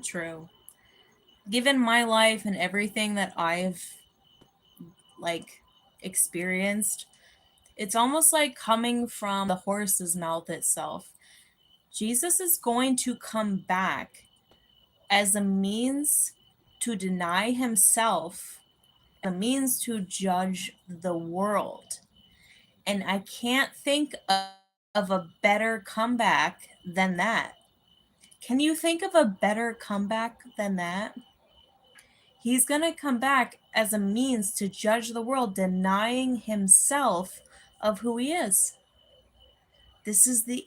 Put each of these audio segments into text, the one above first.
true. Given my life and everything that I've like experienced, it's almost like coming from the horse's mouth itself. Jesus is going to come back as a means to deny himself, a means to judge the world. And I can't think of a better comeback than that. Can you think of a better comeback than that? He's going to come back as a means to judge the world, denying himself of who he is. This is the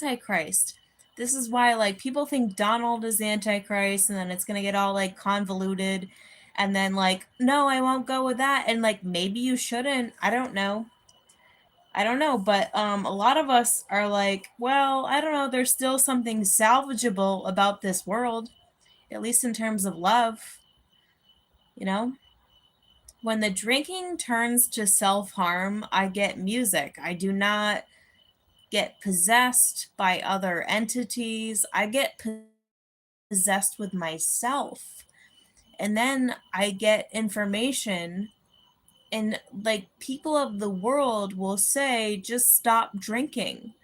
Antichrist. This is why, like, people think Donald is the Antichrist, and then it's going to get all, like, convoluted. And then, like, no, I won't go with that. And, like, maybe you shouldn't. I don't know. But a lot of us are like, well, I don't know, there's still something salvageable about this world, at least in terms of love, you know? When the drinking turns to self-harm, I get music. I do not get possessed by other entities. I get possessed with myself. And then I get information, and like people of the world will say, just stop drinking.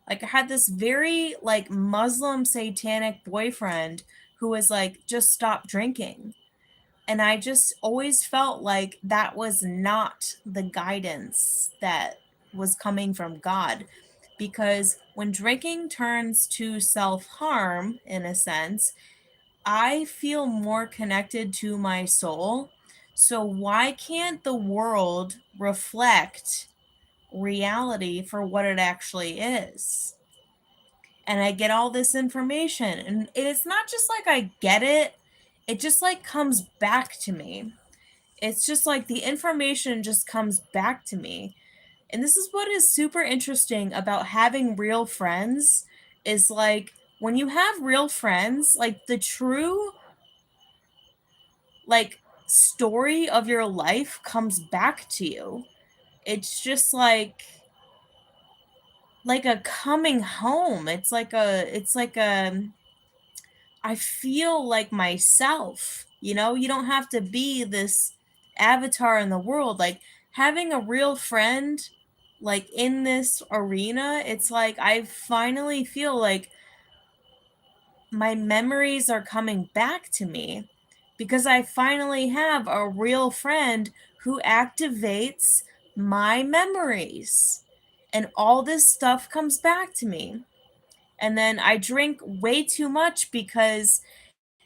Like I had this very like Muslim satanic boyfriend who was like, just stop drinking. And I just always felt like that was not the guidance that was coming from God. Because when drinking turns to self harm, in a sense, I feel more connected to my soul. So why can't the world reflect reality for what it actually is? And I get all this information, and it's not just like I get it, it just like comes back to me. It's just like the information just comes back to me. And this is what is super interesting about having real friends is like when you have real friends, like the true like story of your life comes back to you. It's just like a coming home. It's like a I feel like myself, you know? You don't have to be this avatar in the world. Like having a real friend like in this arena, it's like I finally feel like my memories are coming back to me because I finally have a real friend who activates my memories. And all this stuff comes back to me. And then I drink way too much because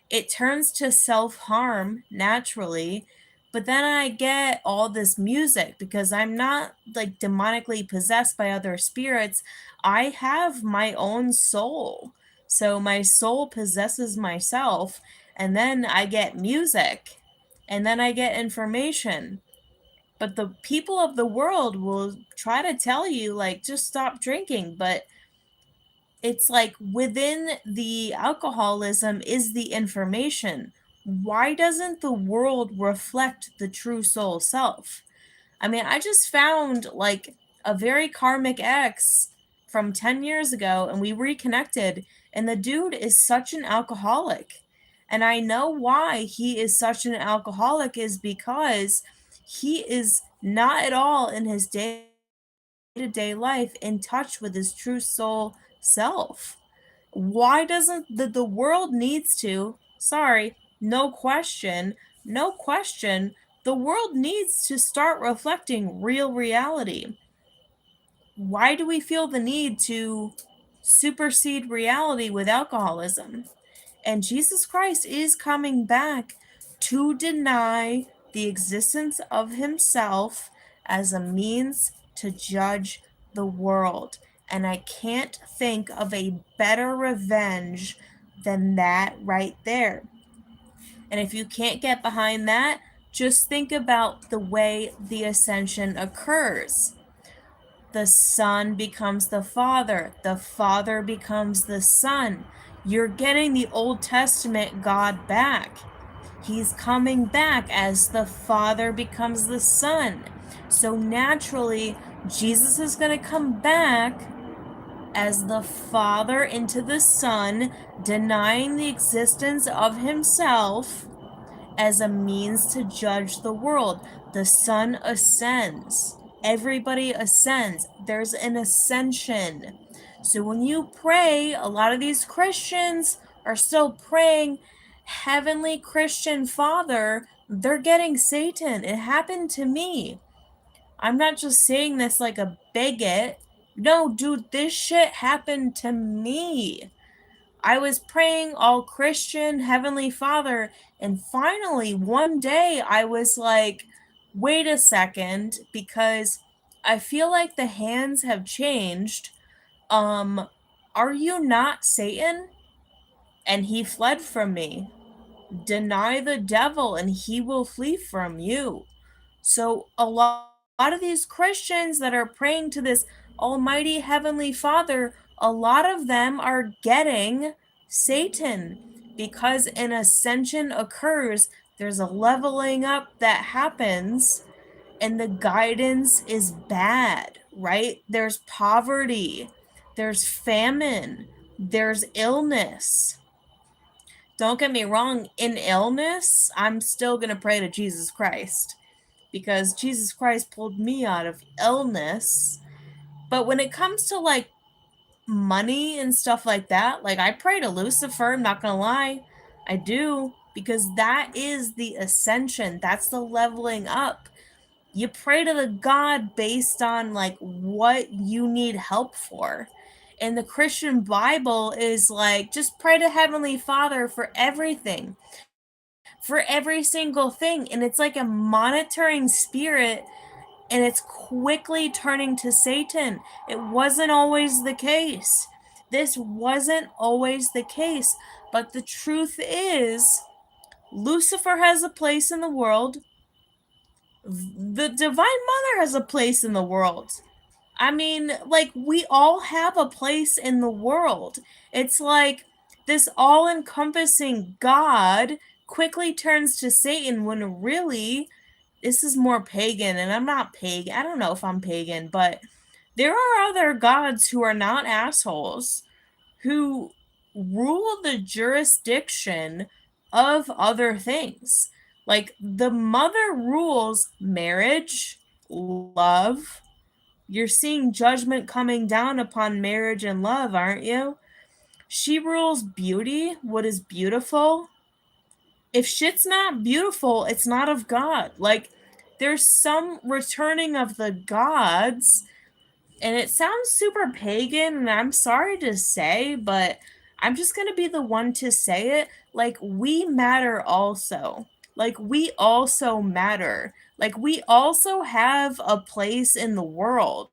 it turns to self harm naturally. But then I get all this music because I'm not like demonically possessed by other spirits. I have my own soul. So my soul possesses myself. And then I get music. And then I get information. But the people of the world will try to tell you, like, just stop drinking. But it's like within the alcoholism is the information. Why doesn't the world reflect the true soul self? I mean, I just found like a very karmic ex from 10 years ago and we reconnected, and the dude is such an alcoholic. And I know why he is such an alcoholic is because he is not at all in his day-to-day life in touch with his true soul self. Why doesn't the world needs to, sorry, no question, the world needs to start reflecting real reality. Why do we feel the need to supersede reality with alcoholism? And Jesus Christ is coming back to deny the existence of himself as a means to judge the world. And I can't think of a better revenge than that right there. And if you can't get behind that, just think about the way the ascension occurs. The Son becomes the Father becomes the Son. You're getting the Old Testament God back. He's coming back as the Father becomes the Son. So naturally, Jesus is going to come back as the Father into the Son, denying the existence of himself as a means to judge the world. The Son ascends. Everybody ascends. There's an ascension. So when you pray, a lot of these Christians are still praying, Heavenly Christian Father, they're getting Satan. It happened to me. I'm not just saying this like a bigot. No, dude, this shit happened to me. I was praying all Christian, Heavenly Father, and finally one day I was like, wait a second, because I feel like the hands have changed. Um, are you not Satan? And he fled from me. Deny the devil, and he will flee from you. So a lot of these Christians that are praying to this almighty heavenly Father, a lot of them are getting Satan because an ascension occurs. There's a leveling up that happens and the guidance is bad, right? There's poverty, there's famine, there's illness. Don't get me wrong, in illness, I'm still going to pray to Jesus Christ because Jesus Christ pulled me out of illness. But when it comes to like money and stuff like that, like I pray to Lucifer, I'm not gonna lie. I do, because that is the ascension. That's the leveling up. You pray to the God based on like what you need help for. And the Christian Bible is like just pray to Heavenly Father for everything, for every single thing. And it's like a monitoring spirit and it's quickly turning to Satan. It wasn't always the case. This wasn't always the case. But the truth is, Lucifer has a place in the world. The Divine Mother has a place in the world. I mean, like, we all have a place in the world. It's like this all encompassing God quickly turns to Satan when really this is more pagan, and I'm not pagan. I don't know if I'm pagan, but there are other gods who are not assholes who rule the jurisdiction of other things. Like the mother rules marriage, love. You're seeing judgment coming down upon marriage and love, aren't you? She rules beauty, what is beautiful. If shit's not beautiful, it's not of God. Like, there's some returning of the gods, and it sounds super pagan, and I'm sorry to say, but I'm just gonna be the one to say it. Like, we matter also. Like, we also matter. Like, we also have a place in the world.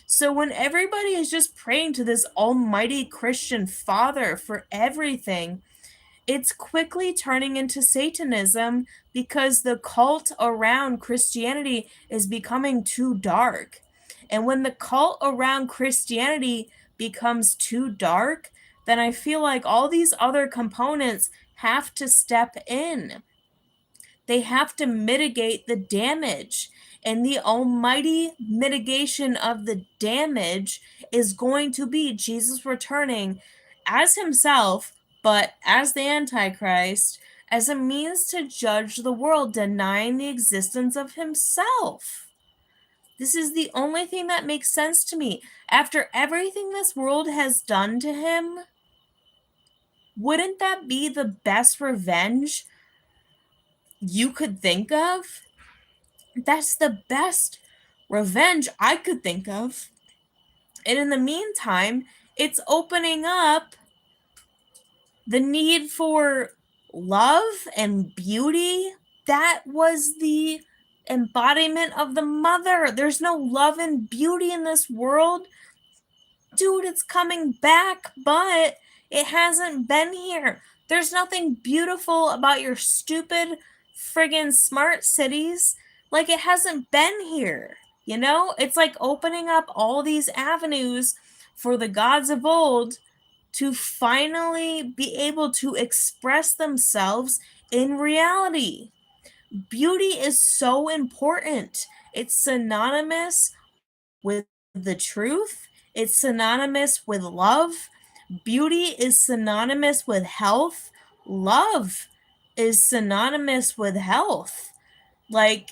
So when everybody is just praying to this almighty Christian Father for everything, it's quickly turning into Satanism because the cult around Christianity is becoming too dark. And when the cult around Christianity becomes too dark, then I feel like all these other components have to step in. They have to mitigate the damage. And the almighty mitigation of the damage is going to be Jesus returning as himself, but as the Antichrist, as a means to judge the world, denying the existence of himself. This is the only thing that makes sense to me. After everything this world has done to him, wouldn't that be the best revenge you could think of? That's the best revenge I could think of. And in the meantime, it's opening up the need for love and beauty. That was the embodiment of the mother. There's no love and beauty in this world. Dude, it's coming back, but it hasn't been here. There's nothing beautiful about your stupid friggin' smart cities. Like, it hasn't been here. You know? It's like opening up all these avenues for the gods of old to finally be able to express themselves in reality. Beauty is so important. It's synonymous with the truth. It's synonymous with love. Beauty is synonymous with health. Love is synonymous with health. Like,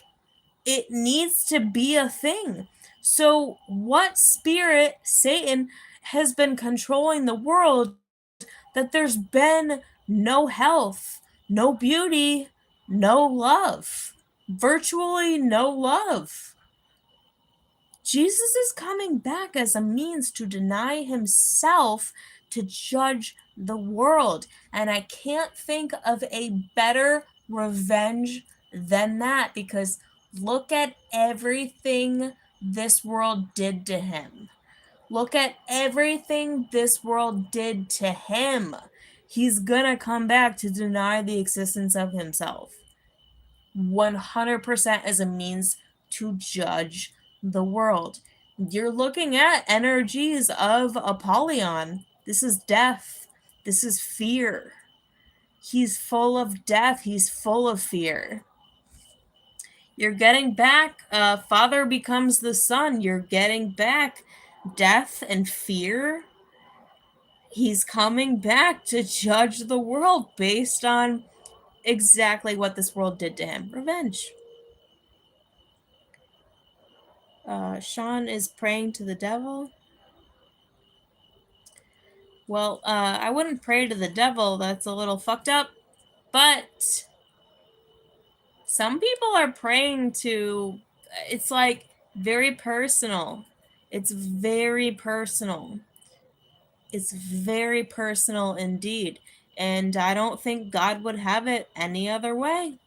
it needs to be a thing. So, what spirit, Satan, has been controlling the world that there's been no health, no beauty, no love? Virtually no love. Jesus is coming back as a means to deny himself to judge the world. And I can't think of a better revenge than that, because look at everything this world did to him. Look at everything this world did to him. He's gonna come back to deny the existence of himself. 100% as a means to judge the world. You're looking at energies of Apollyon. This is death. This is fear. He's full of death. He's full of fear. You're getting back, father becomes the son. You're getting back death and fear. He's coming back to judge the world based on exactly what this world did to him. Revenge. Sean is praying to the devil. Well, I wouldn't pray to the devil. That's a little fucked up. But some people are praying to, it's like very personal. It's very personal. It's very personal indeed. And I don't think God would have it any other way.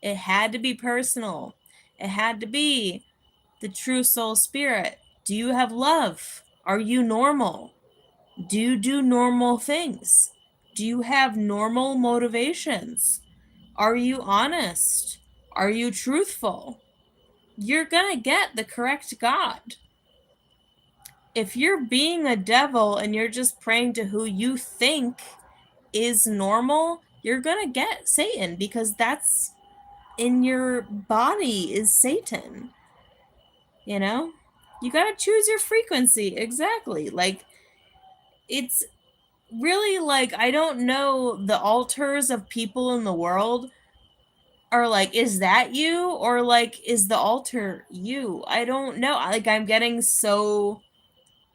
It had to be personal. It had to be the true soul spirit. Do you have love? Are you normal? Do you do normal things? Do you have normal motivations? Are you honest? Are you truthful? You're gonna get the correct God. If you're being a devil and you're just praying to who you think is normal, you're gonna get Satan, because that's in your body is Satan. You know? You gotta choose your frequency. Exactly. Like, it's really like, I don't know, the altars of people in the world are like, is that you? Or like, is the altar you? I don't know. Like, I'm getting so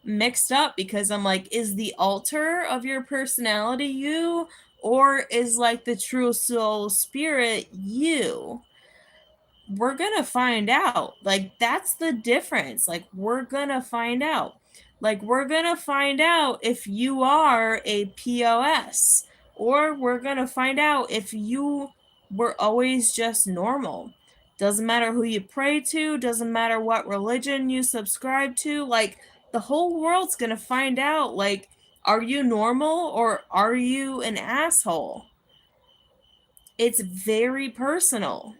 mixed up, because I'm like, is the altar of your personality you? Or is like the true soul spirit you? We're gonna find out. Like, that's the difference. Like, we're gonna find out. Like, we're gonna find out if you are a POS, or we're gonna find out if you were always just normal. Doesn't matter who you pray to, doesn't matter what religion you subscribe to. Like, the whole world's gonna find out. Like, are you normal or are you an asshole? It's very personal.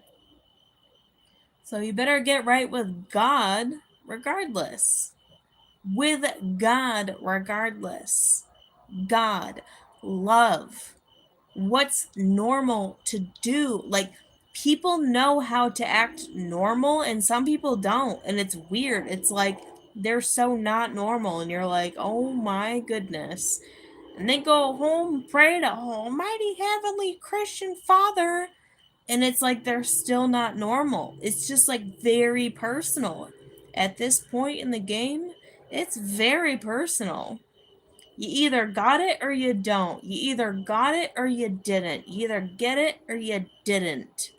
So you better get right with God regardless. With God regardless. God, love. What's normal to do? Like, people know how to act normal and some people don't. And it's weird. It's like they're so not normal. And you're like, oh my goodness. And they go home, pray to Almighty Heavenly Christian Father, and it's like they're still not normal. It's just like very personal. At this point in the game, it's very personal. You either got it or you don't. You either got it or you didn't. You either get it or you didn't.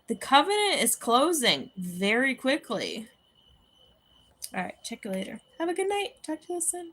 The covenant is closing very quickly. All right, check you later. Have a good night. Talk to you soon.